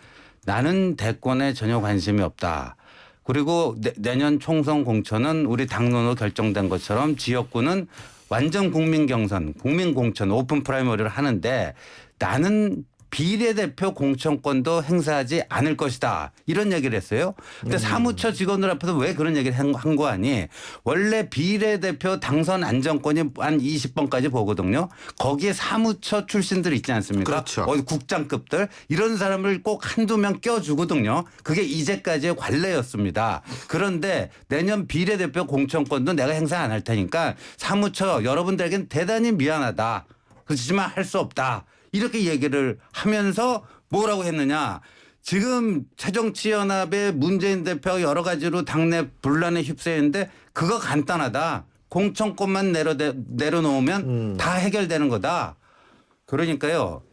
나는 대권에 전혀 관심이 없다. 그리고 내년 총선 공천은 우리 당론으로 결정된 것처럼 지역구는 완전 국민 경선, 국민 공천, 오픈 프라이머리를 하는데 나는 비례대표 공천권도 행사하지 않을 것이다. 이런 얘기를 했어요. 근데 사무처 직원들 앞에서 왜 그런 얘기를 한 거 아니? 원래 비례대표 당선 안정권이 한 20번까지 보거든요. 거기에 사무처 출신들 있지 않습니까? 그렇죠. 국장급들 이런 사람을 꼭 한두 명 껴주거든요. 그게 이제까지의 관례였습니다. 그런데 내년 비례대표 공천권도 내가 행사 안 할 테니까 사무처 여러분들에겐 대단히 미안하다. 그렇지만 할 수 없다. 이렇게 얘기를 하면서 뭐라고 했느냐. 지금 새정치연합의 문재인 대표가 여러 가지로 당내 분란에 휩싸이는데 그거 간단하다. 공천권만 내려놓으면 다 해결되는 거다. 그러니까요.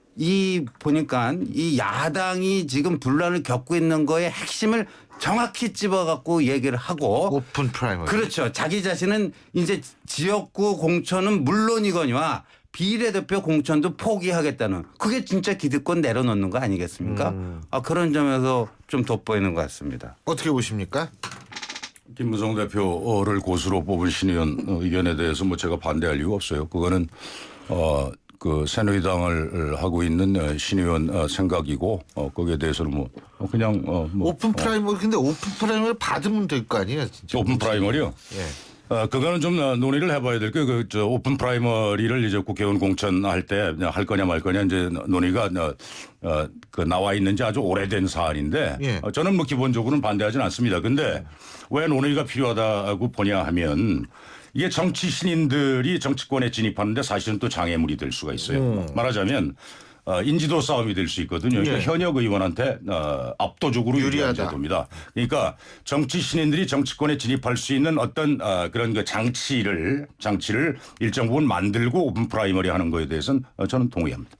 보니까 이 야당이 지금 분란을 겪고 있는 거에 핵심을 정확히 집어갖고 얘기를 하고 오픈 프라이머리. 그렇죠. 자기 자신은 이제 지역구 공천은 물론이거니와 비례대표 공천도 포기하겠다는 그게 진짜 기득권 내려놓는 거 아니겠습니까? 그런 점에서 좀 돋보이는 것 같습니다. 어떻게 보십니까? 김무성 대표를 고수로 뽑은 신 의원 의견에 대해서 뭐 제가 반대할 이유가 없어요. 그거는 그 새누리당을 하고 있는 신 의원 생각이고 거기에 대해서는 뭐 그냥 오픈 프라이머리 근데 오픈 프라이머리 받으면 될 거 아니에요, 진짜. 오픈 프라이머리요? 예. 그거는 좀 논의를 해봐야 될 게 저 오픈 프라이머리를 이제 국회의원 공천할 때 할 거냐 말 거냐 이제 논의가 그 나와 있는지 아주 오래된 사안인데 저는 뭐 기본적으로는 반대하지는 않습니다. 근데 왜 논의가 필요하다고 보냐 하면 이게 정치 신인들이 정치권에 진입하는데 사실은 또 장애물이 될 수가 있어요. 말하자면 인지도 싸움이 될 수 있거든요. 그러니까 네. 현역 의원한테 압도적으로 유리한 유리하다. 제도입니다. 그러니까 정치 신인들이 정치권에 진입할 수 있는 어떤 그런 그 장치를 일정 부분 만들고 오픈 프라이머리 하는 거에 대해서는 저는 동의합니다.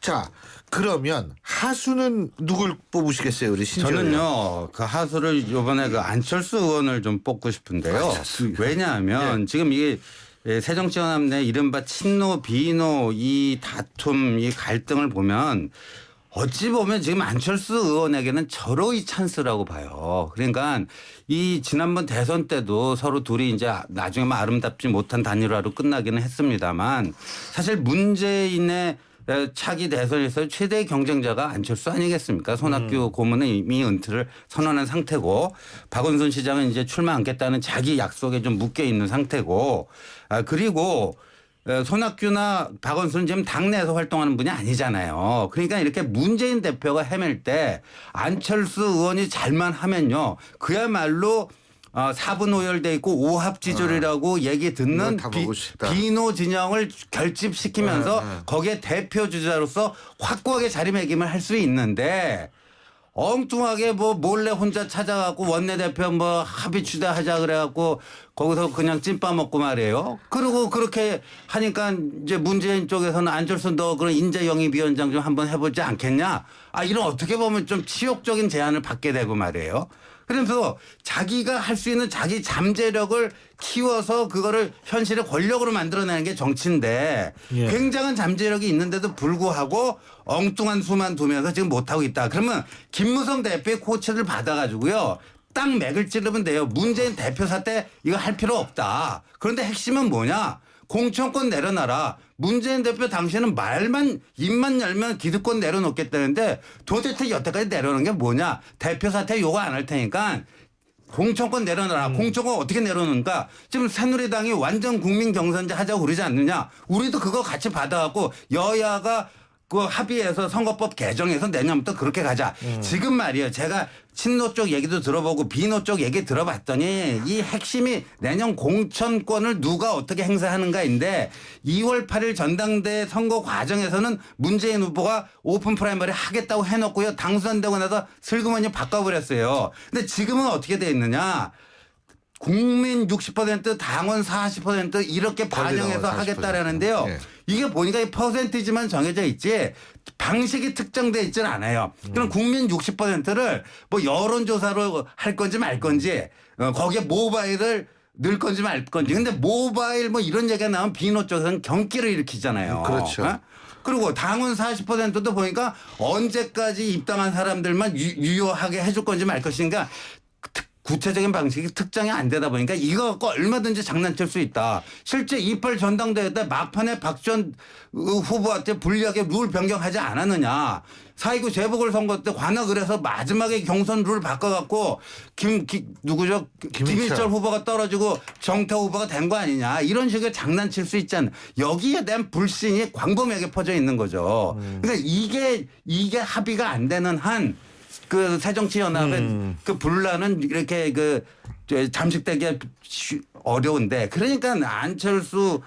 자, 그러면 하수는 누굴 뽑으시겠어요, 우리 신지원 의원? 저는요, 그 하수를 이번에 그 안철수 의원을 좀 뽑고 싶은데요. 왜냐하면 지금 이게 새정치연합 내 이른바 친노 비노 이 다툼 이 갈등을 보면 어찌 보면 지금 안철수 의원에게는 절호의 찬스라고 봐요. 그러니까 이 지난번 대선 때도 서로 둘이 이제 나중에 뭐 아름답지 못한 단일화로 끝나기는 했습니다만 사실 문재인의 차기 대선에서 최대의 경쟁자가 안철수 아니겠습니까? 손학규 고문은 이미 은퇴를 선언한 상태고 박원순 시장은 이제 출마 않겠다는 자기 약속에 좀 묶여 있는 상태고 그리고 손학규나 박원순은 지금 당내에서 활동하는 분이 아니잖아요. 그러니까 이렇게 문재인 대표가 헤맬 때 안철수 의원이 잘만 하면요. 그야말로 4분 오열돼 있고 오합지졸이라고 얘기 듣는 비노 진영을 결집시키면서 거기에 대표 주자로서 확고하게 자리매김을 할 수 있는데 엉뚱하게 뭐 몰래 혼자 찾아가고 원내대표 뭐 합의 추대하자 그래갖고 거기서 그냥 찐빠 먹고 말이에요. 그리고 그렇게 하니까 이제 문재인 쪽에서는 안철수 너 그런 인재영입위원장 좀 한번 해보지 않겠냐? 이런 어떻게 보면 좀 치욕적인 제안을 받게 되고 말이에요. 그러면서 자기가 할 수 있는 자기 잠재력을 키워서 그거를 현실의 권력으로 만들어내는 게 정치인데 굉장한 잠재력이 있는데도 불구하고 엉뚱한 수만 두면서 지금 못하고 있다. 그러면 김무성 대표의 코치를 받아가지고요. 딱 맥을 찌르면 돼요. 문재인 대표 사태 이거 할 필요 없다. 그런데 핵심은 뭐냐? 공천권 내려놔라. 문재인 대표 당시에는 입만 열면 기득권 내려놓겠다는데 도대체 여태까지 내려놓은 게 뭐냐. 대표 사퇴 요구 안 할 테니까 공천권 내려놔라. 공천권 어떻게 내려놓는가. 지금 새누리당이 완전 국민 경선제 하자고 그러지 않느냐. 우리도 그거 같이 받아갖고 여야가 그 합의해서 선거법 개정해서 내년부터 그렇게 가자. 지금 말이에요. 제가 친노 쪽 얘기도 들어보고 비노 쪽 얘기 들어봤더니 이 핵심이 내년 공천권을 누가 어떻게 행사하는가인데 2월 8일 전당대 선거 과정에서는 문재인 후보가 오픈 프라이머리 하겠다고 해놓고요. 당선되고 나서 슬그머니 바꿔버렸어요. 근데 지금은 어떻게 돼 있느냐. 국민 60% 당원 40% 이렇게 반영해서 하겠다라는데요. 이게 보니까 이 퍼센티지만 정해져 있지 방식이 특정돼 있지는 않아요. 그럼 국민 60%를 뭐 여론조사로 할 건지 말 건지 거기에 모바일을 넣을 건지 말 건지. 근데 모바일 뭐 이런 얘기가 나오면 비노 쪽에서는 경기를 일으키잖아요. 그렇죠. 그리고 당원 40%도 보니까 언제까지 입당한 사람들만 유효하게 해줄 건지 말 것인가. 구체적인 방식이 특정이 안 되다 보니까 이거 갖고 얼마든지 장난칠 수 있다. 실제 28 전당대회 때 막판에 박지원 후보한테 불리하게 룰 변경하지 않았느냐. 4.29 재보궐선거 때 관악을해서 마지막에 경선 룰 바꿔갖고 누구죠? 김일철 후보가 떨어지고 정태 후보가 된 거 아니냐. 이런 식의 장난칠 수 있지 않나. 여기에 대한 불신이 광범위하게 퍼져 있는 거죠. 그러니까 이게 합의가 안 되는 한 그 새정치연합의 그 분란은 이렇게 그 잠식되기 어려운데 그러니까 안철수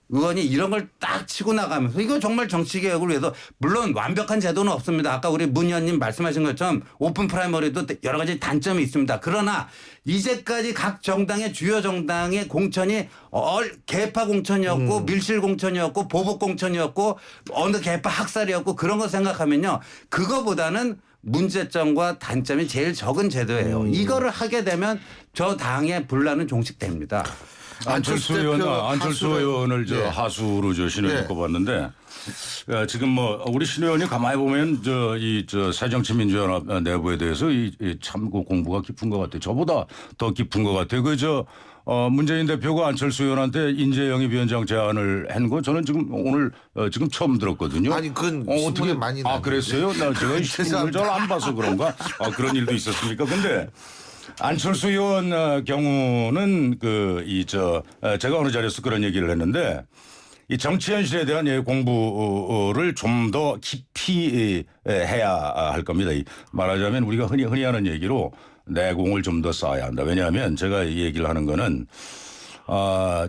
의원이 이런 걸 딱 치고 나가면서 이거 정말 정치개혁을 위해서 물론 완벽한 제도는 없습니다. 아까 우리 문 의원님 말씀하신 것처럼 오픈 프라이머리도 여러 가지 단점이 있습니다. 그러나 이제까지 각 정당의 주요 정당의 공천이 개파 공천이었고 밀실 공천이었고 보복 공천이었고 어느 개파 학살이었고 그런 거 생각하면요. 그거보다는 문제점과 단점이 제일 적은 제도예요. 이거를 하게 되면 저 당의 분란은 종식됩니다. 안철수 의원을 하수로 신의원이 꼽았는데 지금 뭐 우리 신의원이 가만히 보면 새정치민주연합 내부에 대해서 참 공부가 깊은 것 같아요. 저보다 더 깊은 것 같아요. 문재인 대표가 안철수 의원한테 인재영입위원장 제안을 한 거 저는 지금 오늘 지금 처음 들었거든요. 아니 그건 어떻게 많이 그랬어요? 제가 신문을 잘 안 봐서 그런가? 그런 일도 있었습니까? 근데 안철수 의원 경우는 제가 어느 자리에서 그런 얘기를 했는데 이 정치 현실에 대한 공부를 좀 더 깊이 해야 할 겁니다. 말하자면 우리가 흔히 하는 얘기로 내공을 좀 더 쌓아야 한다. 왜냐하면 제가 이 얘기를 하는 거는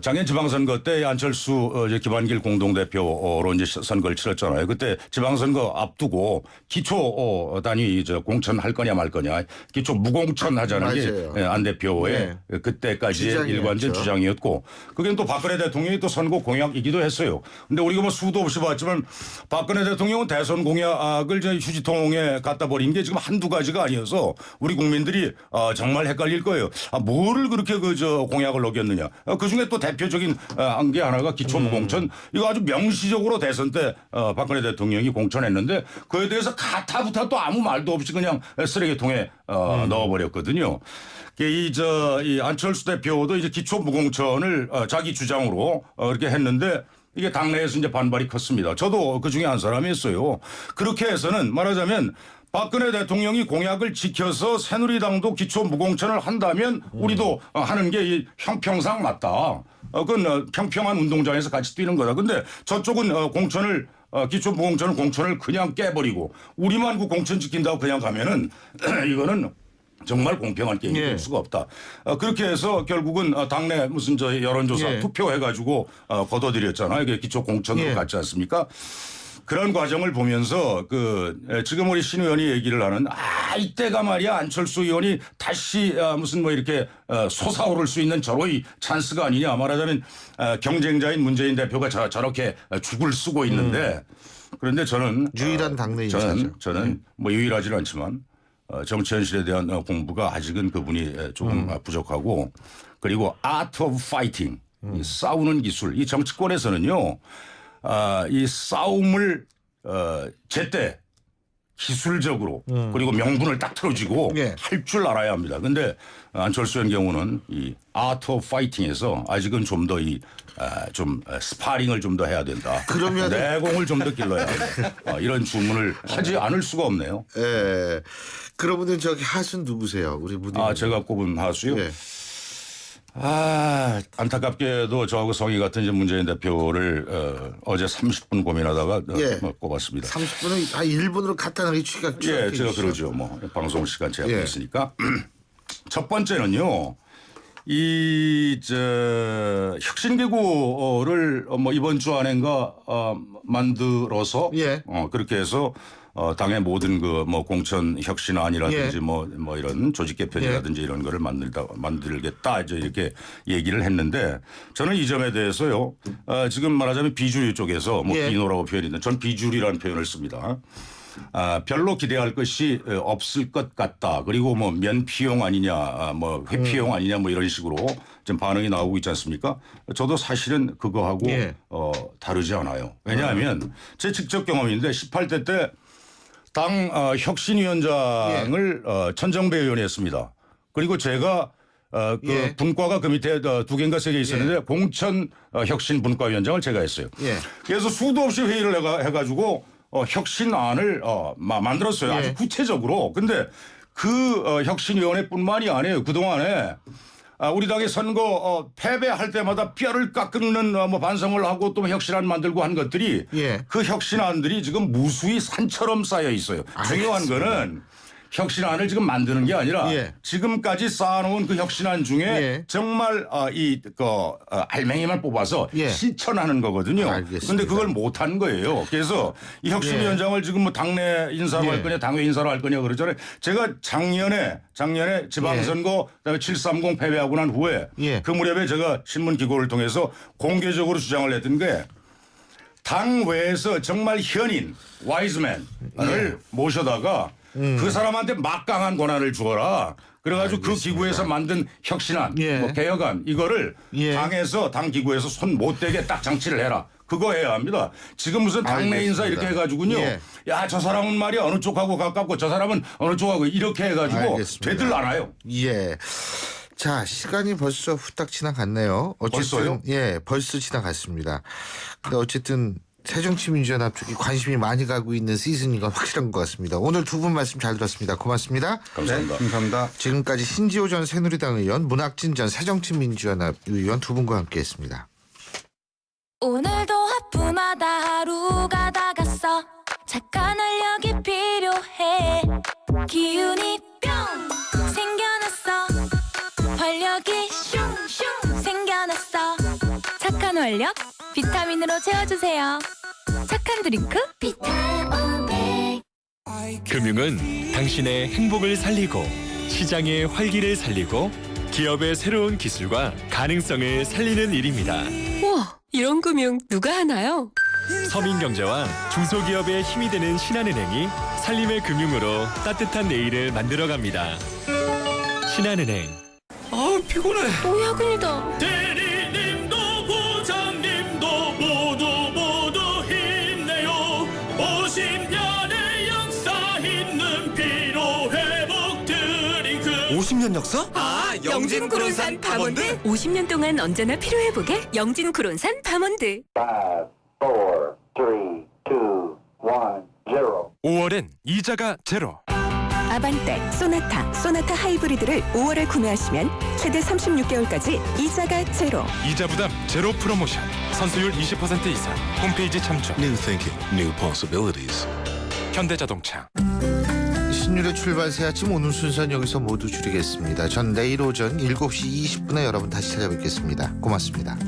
작년 지방선거 때 안철수 이제 김한길 공동대표로 이제 선거를 치렀잖아요. 그때 지방선거 앞두고 기초 단위 공천할 거냐 말 거냐 기초 무공천 하자는 게 안 대표의 그때까지의 주장이었죠. 일관된 주장이었고 그게 또 박근혜 대통령이 또 선거 공약이기도 했어요. 근데 우리가 뭐 수도 없이 봤지만 박근혜 대통령은 대선 공약을 휴지통에 갖다 버린 게 지금 한두 가지가 아니어서 우리 국민들이 정말 헷갈릴 거예요. 뭐를 그렇게 공약을 어겼느냐. 그 중에 또 대표적인 게 하나가 기초무공천. 이거 아주 명시적으로 대선 때 박근혜 대통령이 공천했는데 그에 대해서 가타부타 또 아무 말도 없이 그냥 쓰레기통에 넣어버렸거든요. 이 안철수 대표도 이제 기초무공천을 자기 주장으로 이렇게 했는데 이게 당내에서 이제 반발이 컸습니다. 저도 그 중에 한 사람이었어요. 그렇게 해서는 말하자면 박근혜 대통령이 공약을 지켜서 새누리당도 기초무공천을 한다면 우리도 하는 게 형평상 맞다. 그건 평평한 운동장에서 같이 뛰는 거다. 근데 저쪽은 기초무공천을 공천을 그냥 깨버리고 우리만 그 공천 지킨다고 그냥 가면은 이거는 정말 공평한 게임이 될 수가 없다. 그렇게 해서 결국은 당내 무슨 여론조사 투표해가지고 거둬들였잖아요. 이게 기초 공천으로 갔지 않습니까? 그런 과정을 보면서 지금 우리 신 의원이 얘기를 하는 이때가 말이야 안철수 의원이 다시 무슨 뭐 이렇게 솟아오를 수 있는 절호의 찬스가 아니냐. 말하자면 경쟁자인 문재인 대표가 저렇게 죽을 쓰고 있는데 그런데 저는 유일한 당내 인사죠. 저는 뭐 유일하지는 않지만 정치 현실에 대한 공부가 아직은 그분이 조금 부족하고 그리고 Art of Fighting 이 싸우는 기술 이 정치권에서는요 이 싸움을 제때 기술적으로 그리고 명분을 딱 틀어지고 할 줄 알아야 합니다. 근데 안철수의 경우는 이 Art of Fighting에서 아직은 좀 더 좀 스파링을 좀 더 해야 된다. 그러면 내공을 좀 더 길러야 한다. 이런 주문을 하지 않을 수가 없네요. 예. 그러면은 하수는 누구세요? 우리 무대. 제가 꼽은 하수요? 안타깝게도 저하고 성이 같은 이제 문재인 대표를 어제 30분 고민하다가 꼽았습니다. 30분은 1분으로 간단하게 추격. 제가 그러죠. 뭐 방송 시간 제한이 있으니까. 첫 번째는요. 혁신기구를 뭐 이번 주 안인가 만들어서 그렇게 해서 당의 모든 뭐 공천 혁신안이라든지 뭐 이런 조직 개편이라든지 이런 거를 만들겠다 이제 이렇게 얘기를 했는데 저는 이 점에 대해서요 지금 말하자면 비주류 쪽에서 뭐 비노라고 표현했는데 전 비주류라는 표현을 씁니다. 별로 기대할 것이 없을 것 같다. 그리고 뭐 면피용 아니냐, 뭐 회피용 아니냐, 뭐 이런 식으로 좀 반응이 나오고 있지 않습니까? 저도 사실은 그거하고 다르지 않아요. 왜냐하면 제 직접 경험인데 18대 때 당 혁신위원장을 천정배 의원이 했습니다. 그리고 제가 분과가 그 밑에 2개인가 3개 있었는데 공천 혁신 분과위원장을 제가 했어요. 그래서 수도 없이 회의를 해가지고 혁신안을 만들었어요. 아주 구체적으로. 근데 그 혁신위원회뿐만이 아니에요. 그동안에 우리 당의 선거 패배할 때마다 뼈를 깎는 뭐 반성을 하고 또 혁신안 만들고 한 것들이 그 혁신안들이 지금 무수히 산처럼 쌓여 있어요. 중요한 거는 혁신안을 지금 만드는 게 아니라 지금까지 쌓아놓은 그 혁신안 중에 정말 알맹이만 뽑아서 실천하는 거거든요. 그런데 그걸 못한 거예요. 그래서 이 혁신위원장을 지금 뭐 당내 인사로 할 거냐 당외 인사로 할 거냐 그러잖아요. 제가 작년에 지방선거 그다음에 730 패배하고 난 후에 그 무렵에 제가 신문기고를 통해서 공개적으로 주장을 했던 게 당 외에서 정말 현인 와이즈맨을 모셔다가 그 사람한테 막강한 권한을 주어라. 그래가지고 그 기구에서 만든 혁신안, 뭐 개혁안 이거를 당 기구에서 손 못 대게 딱 장치를 해라. 그거 해야 합니다. 지금 무슨 당내 인사 이렇게 해가지고요. 야, 저 사람은 말이야 어느 쪽하고 가깝고 저 사람은 어느 쪽하고 이렇게 해가지고 되들 않아요. 자, 시간이 벌써 후딱 지나갔네요. 벌써요? 벌써 지나갔습니다. 근데 어쨌든 새정치민주연합 쪽이 관심이 많이 가고 있는 시즌인 건 확실한 것 같습니다. 오늘 두 분 말씀 잘 들었습니다. 고맙습니다. 감사합니다. 감사합니다. 지금까지 신지호 전 새누리당 의원, 문학진 전 새정치민주연합 의원 두 분과 함께했습니다. 오늘도 하품하다 하루가 다 갔어. 잠깐 활력이 필요해. 기운이 뿅 생겨났어. 활력이 슝슝 생겨났어. 활력 비타민으로 채워주세요. 착한 드링크 비타오백. 금융은 당신의 행복을 살리고 시장의 활기를 살리고 기업의 새로운 기술과 가능성을 살리는 일입니다. 우와, 이런 금융 누가 하나요? 서민경제와 중소기업의 힘이 되는 신한은행이 살림의 금융으로 따뜻한 내일을 만들어갑니다. 신한은행. 피곤해. 또 야근이다. 대리님도 부장님도 모두 힘내요. 50년의 역사 있는 피로회복 드링크. 50년 역사? 영진 구론산 밤원드. 50년 동안 언제나 필요회복에 영진 구론산 밤원드. 5, 4, 3, 2, 1, 0. 5월엔 이자가 제로. 아반떼, 소나타 하이브리드를 5월에 구매하시면 최대 36개월까지 이자가 제로. 이자 부담 제로 프로모션. 선수율 20% 이상. 홈페이지 참조. New thinking, new possibilities. 현대자동차. 신율의 출발 새 아침 오늘 순서는 여기서 모두 줄이겠습니다. 전 내일 오전 7시 20분에 여러분 다시 찾아뵙겠습니다. 고맙습니다.